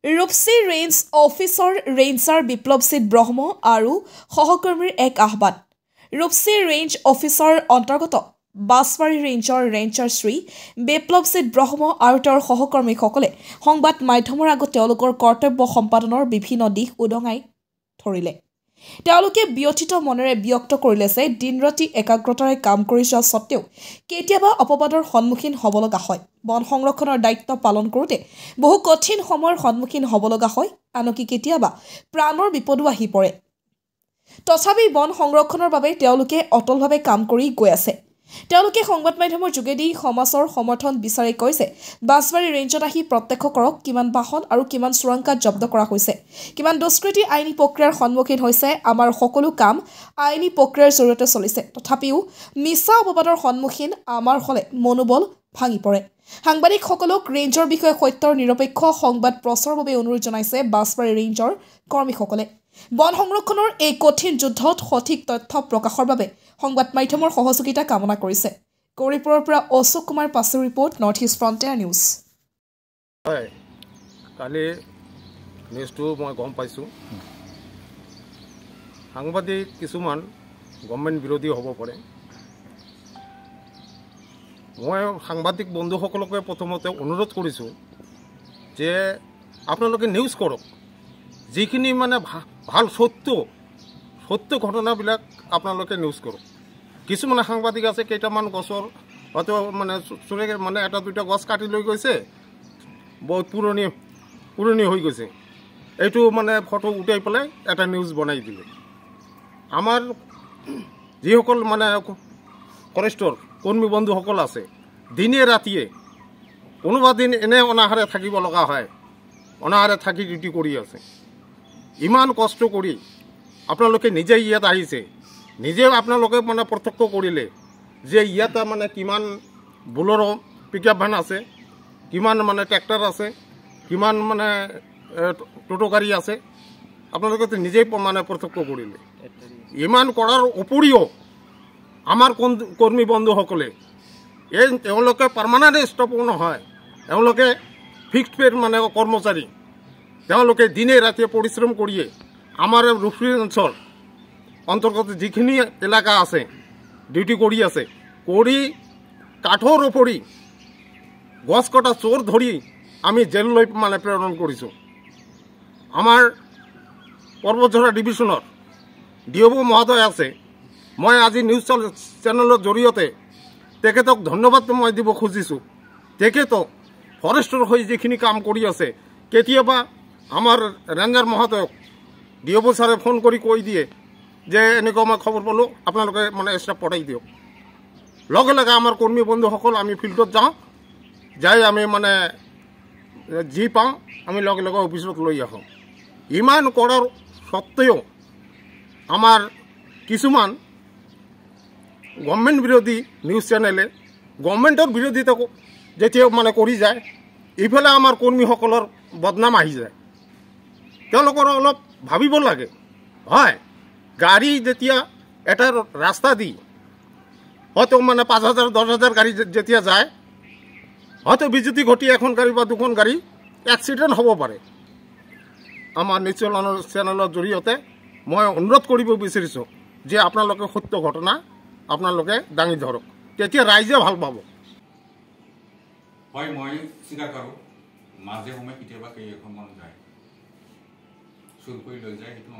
ৰূপসী range অফিচৰ ranger বিপ্লৱজিৎ ব্ৰহ্ম আৰু সহকৰ্মীৰ এক আহ্বান। ৰূপসী ৰেঞ্জ অফিচৰ অন্তৰ্গত বাছবাৰী ৰেঞ্জৰ ৰেঞ্জাৰ শ্ৰী বিপ্লৱজিৎ ব্ৰহ্ম আৰু তেওঁৰ সহকৰ্মীসকলে সংবাদ মাধ্যমৰ আগত তেওঁলোকৰ কৰ্তব্য সম্পাদনৰ বিভিন্ন দিশ উদঙাই ধৰিলে। তেওঁলোকে ব্যথিত মনেৰে ব্যক্ত কৰিলে যে দিনৰাতি একাগ্ৰতাৰে কাম কৰি যোৱা সত্ত্বেও কেতিয়াবা অপবাদৰ সন্মুখীন হ'ব লগা হয়। বন সংৰক্ষণৰ দায়িত্ব পালন কৰোঁতে বহু কঠিন সময়ৰ সন্মুখীন হ'ব লগা হয়, আনকি কেতিয়াবা প্ৰাণৰ বিপদো আহি পৰে। তথাপি বন সংৰক্ষণৰ বাবে তেওঁলোকে অটলভাৱে কাম কৰি গৈ আছে। তেওঁলোকে সংবাদ মাধ্যমৰ যোগেদি সমাজৰ সমৰ্থন বিচাৰি কৈছে, বাছবাৰী ৰেঞ্জত আহি প্ৰত্যক্ষ কৰক কিমান বাহন আৰু কিমান চোৰাংকাত জব্দ কৰা হৈছে, কিমান দুষ্কৃতি আইনী প্ৰক্ৰিয়াৰ সন্মুখীন হৈছে। আমাৰ সকলো কাম আইনী প্ৰক্ৰিয়াৰ জৰিয়তে চলিছে, তথাপিও মিছা অপবাদৰ সন্মুখীন আমাৰ হ'লে মনোবল ভাঙি পৰে। সাংবাদিকসকলক ৰেঞ্জৰ বিষয়ে সত্য আৰু নিৰপেক্ষ সংবাদ প্ৰচাৰৰ বাবে অনুৰোধ জনাইছে বাছবাৰী ৰেঞ্জৰ কৰ্মীসকলে। বন সংৰক্ষণৰ এই কঠিন যুদ্ধত সঠিক তথ্য প্ৰকাশৰ বাবে সংবাদ মাধ্যমৰ সহযোগিতা কামনা কৰিছে। গৌৰীপুৰৰ পৰা অশোক কুমাৰ পাছৰ report, north east frontier news. হয়, কালি নিউজটো মই গম পাইছোঁ, সাংবাদিক কিছুমান গভৰ্ণমেণ্ট বিৰোধী হ'ব পাৰে। মই সাংবাদিক বন্ধুসকলকে প্ৰথমতে অনুৰোধ কৰিছোঁ যে আপোনালোকে নিউজ কৰক, যিখিনি মানে ভাল সত্য ঘটনাবিলাক আপোনালোকে নিউজ কৰক। কিছুমান সাংবাদিক আছে কেইটামান গছৰ হয়তো চোৰে এটা দুটা গছ কাটি লৈ গৈছে, বহুত পুৰণি হৈ গৈছে, এইটো ফটো উঠাই পেলাই এটা নিউজ বনাই দিলে। আমাৰ যিসকল ফৰেষ্টৰ কৰ্মী বন্ধুসকল আছে, দিনে ৰাতিয়ে কোনোবা দিন এনে অনাহাৰে থাকিব লগা হয়, অনাহাৰে থাকি ডিউটি কৰি আছে। ইমান কষ্ট কৰি আপোনালোকে নিজে ইয়াত আহিছে, নিজে আপোনালোকে প্ৰত্যক্ষ কৰিলে যে ইয়াত কিমান বুলেৰো পিকআপ ভেন আছে, কিমান ট্ৰেক্টৰ আছে, কিমান টোটো গাড়ী আছে, আপোনালোকে নিজেই প্ৰত্যক্ষ কৰিলে। ইমান কৰাৰ উপৰিও আমাৰ কৰ্মী বন্ধুসকলে তেওঁলোকে পাৰ্মানেণ্ট ষ্টপো নহয়, তেওঁলোকে ফিক্সড পে'ৰ কৰ্মচাৰী, তেওঁলোকে দিনে ৰাতিয়ে পৰিশ্ৰম কৰিয়ে আমাৰ ৰূপসী অঞ্চল অন্তৰ্গত যিখিনি এলেকা আছে ডিউটি কৰি আছে, কৰি কাঠৰ উপৰি গছ কটা চোৰ ধৰি আমি জেললৈ প্ৰেৰণ কৰিছোঁ। আমাৰ পৰ্বতঝৰা ডিভিশ্যনৰ ডিঅ'ব মহোদয় আছে, মই আজি নিউজ চেনেলৰ জৰিয়তে তেখেতক ধন্যবাদ মই দিব খুজিছোঁ। তেখেতক ফৰেষ্টৰ হৈ যিখিনি কাম কৰি আছে, কেতিয়াবা আমাৰ ৰেঞ্জাৰ মহোদয়ক ডিঅ'ব ছাৰে ফোন কৰি কৈ দিয়ে যে এনেকুৱা মই খবৰ পালোঁ, আপোনালোকে ষ্টাফ পঠাই দিয়ক। লগে লগে আমাৰ কৰ্মী বন্ধুসকল আমি ফিল্ডত যাওঁ, যাই আমি যি পাওঁ আমি লগে লগে অফিচত লৈ আহোঁ। ইমান কৰাৰ সত্ত্বেও আমাৰ কিছুমান গভৰ্ণমেণ্ট বিৰোধী নিউজ চেনেলে গভৰ্ণমেণ্টৰ বিৰোধিতা যেতিয়া কৰি যায়, ইফালে আমাৰ কৰ্মীসকলৰ বদনাম আহি যায়। তেওঁলোকৰ অলপ ভাবিব লাগে। হয়, গাড়ী যেতিয়া এটা ৰাস্তা দি হয়তো 5,000 10,000 গাড়ী যেতিয়া যায়, হয়তো বিজুতি ঘটি এখন গাড়ী বা দুখন গাড়ী এক্সিডেণ্ট হ'ব পাৰে। আমাৰ নিউজ চেনেলৰ জৰিয়তে মই অনুৰোধ কৰিব বিচাৰিছোঁ যে আপোনালোকে সত্য ঘটনা আপোনালোকে দাঙি ধৰক, তেতিয়া ৰাইজে ভাল পাব। হয়, মই স্বীকাৰ কৰোঁ, মাজে সময়ে কেতিয়াবা কেইখনমান যায়, চুৰ কৰি লৈ যায়, সেইটো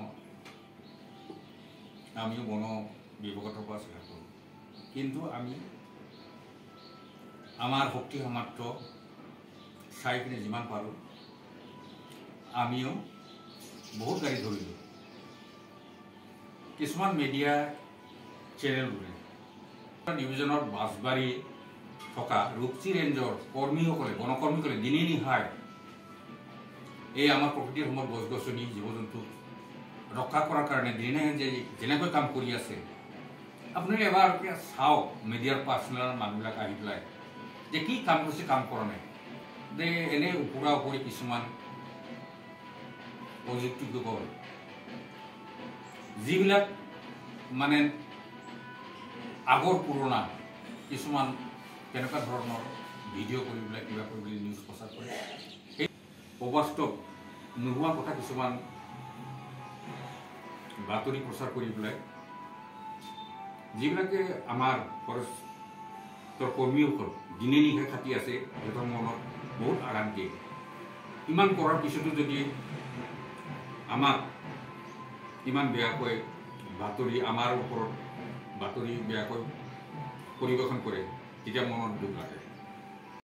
আমিও বন বিভাগৰ পৰা স্বীকাৰ কৰোঁ। কিন্তু আমি আমাৰ শক্তি সামৰ্থ্য চাই কিনে যিমান পাৰোঁ আমিও বহুত গাড়ী ধৰিলোঁ। কিছুমান মিডিয়া চেনেলবোৰে ডিভিজনৰ বাছবাৰী থকা ৰূপসী ৰেঞ্জৰ কৰ্মীসকলে, বনকৰ্মীসকলে দিনে নিশাই এই আমাৰ প্ৰকৃতিৰ সময়ত গছ গছনি জীৱ জন্তু ৰক্ষা কৰাৰ কাৰণে দিনে যেনেকৈ কাম কৰি আছে, আপুনি এবাৰ চাওক মিডিয়াৰ পাৰ্চনেল মানুহবিলাক আহি পেলাই যে কি কাম কৰিছে, কাম কৰা নাই, যে এনে ওপৰা ওপৰি কিছুমান অযুক্তিযুক্ত যিবিলাক আগৰ পুৰণা কিছুমান তেনেকুৱা ধৰণৰ ভিডিঅ' কৰি পেলাই কিবা কৰি নিউজ প্ৰচাৰ কৰে। সেই অবাস্তৱ নোহোৱা কথা কিছুমান বাতৰি প্ৰচাৰ কৰি পেলাই যিবিলাকে আমাৰ ফৰেষ্টৰ কৰ্মীসকল দিনে নিশাই খাটি আছে সিহঁতৰ মনত বহুত আঘাত দিয়ে। ইমান কৰাৰ পিছতো যদি আমাক ইমান বেয়াকৈ বাতৰি আমাৰ ওপৰত বাতৰি বেয়াকৈ পৰিৱেশন কৰে তেতিয়া মনত দুখ লাগে।